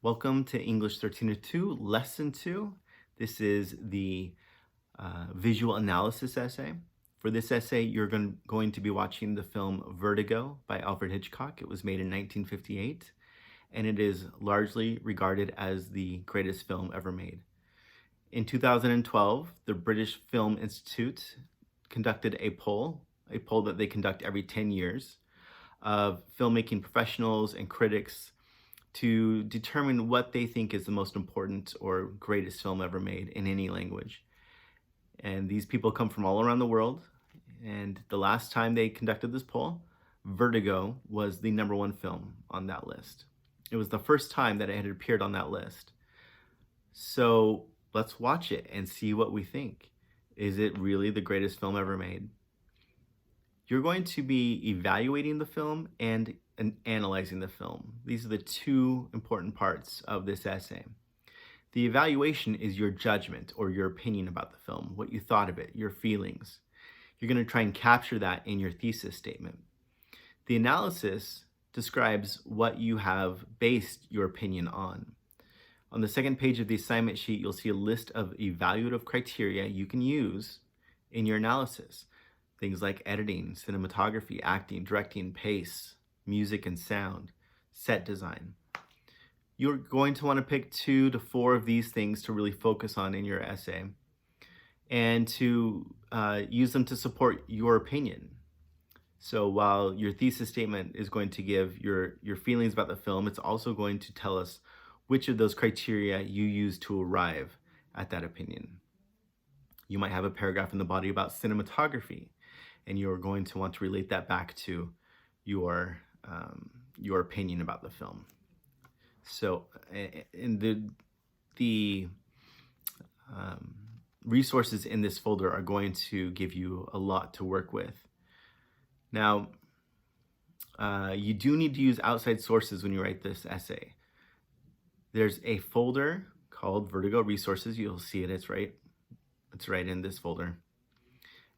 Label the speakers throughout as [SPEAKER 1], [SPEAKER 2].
[SPEAKER 1] Welcome to English 1302, Lesson 2. This is the visual analysis essay. For this essay, you're going to be watching the film Vertigo by Alfred Hitchcock. It was made in 1958, and it is largely regarded as the greatest film ever made. In 2012, the British Film Institute conducted a poll that they conduct every 10 years, of filmmaking professionals and critics to determine what they think is the most important or greatest film ever made in any language. And these people come from all around the world. And the last time they conducted this poll, Vertigo was the #1 film on that list. It was the first time that it had appeared on that list. So let's watch it and see what we think. Is it really the greatest film ever made? You're going to be evaluating the film and analyzing the film. These are the two important parts of this essay. The evaluation is your judgment or your opinion about the film, what you thought of it, your feelings. You're going to try and capture that in your thesis statement. The analysis describes what you have based your opinion on. On the second page of the assignment sheet, you'll see a list of evaluative criteria you can use in your analysis. Things like editing, cinematography, acting, directing, pace, music and sound, set design. You're going to want to pick 2 to 4 of these things to really focus on in your essay and to use them to support your opinion. So while your thesis statement is going to give your feelings about the film, it's also going to tell us which of those criteria you use to arrive at that opinion. You might have a paragraph in the body about cinematography, and you're going to want to relate that back to your opinion about the film. So, in the resources in this folder are going to give you a lot to work with. Now, you do need to use outside sources when you write this essay. There's a folder called Vertigo Resources. You'll see it. It's right in this folder.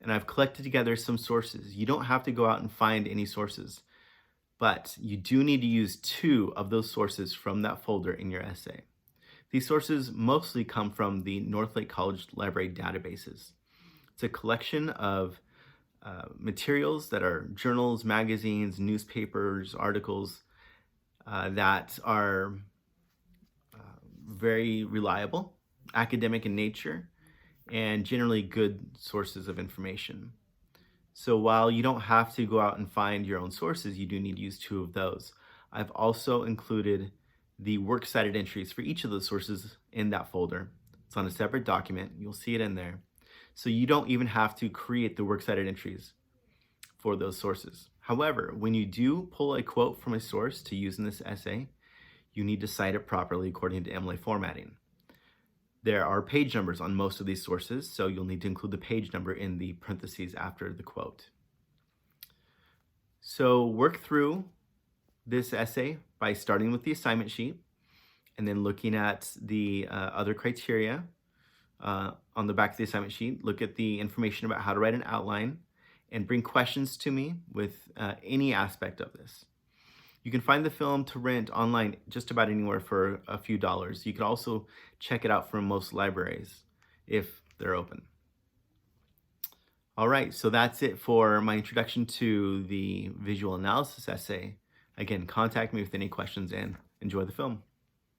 [SPEAKER 1] And I've collected together some sources. You don't have to go out and find any sources, but you do need to use 2 of those sources from that folder in your essay. These sources mostly come from the Northlake College Library databases. It's a collection of materials that are journals, magazines, newspapers, articles that are very reliable, academic in nature, and generally good sources of information. So while you don't have to go out and find your own sources, you do need to use 2 of those. I've also included the works cited entries for each of those sources in that folder. It's on a separate document. You'll see it in there. So you don't even have to create the works cited entries for those sources. However, when you do pull a quote from a source to use in this essay, you need to cite it properly according to MLA formatting. There are page numbers on most of these sources, so you'll need to include the page number in the parentheses after the quote. So work through this essay by starting with the assignment sheet and then looking at the other criteria on the back of the assignment sheet. Look at the information about how to write an outline and bring questions to me with any aspect of this. You can find the film to rent online just about anywhere for a few dollars. You can also check it out from most libraries if they're open. All right, so that's it for my introduction to the visual analysis essay. Again, contact me with any questions and enjoy the film.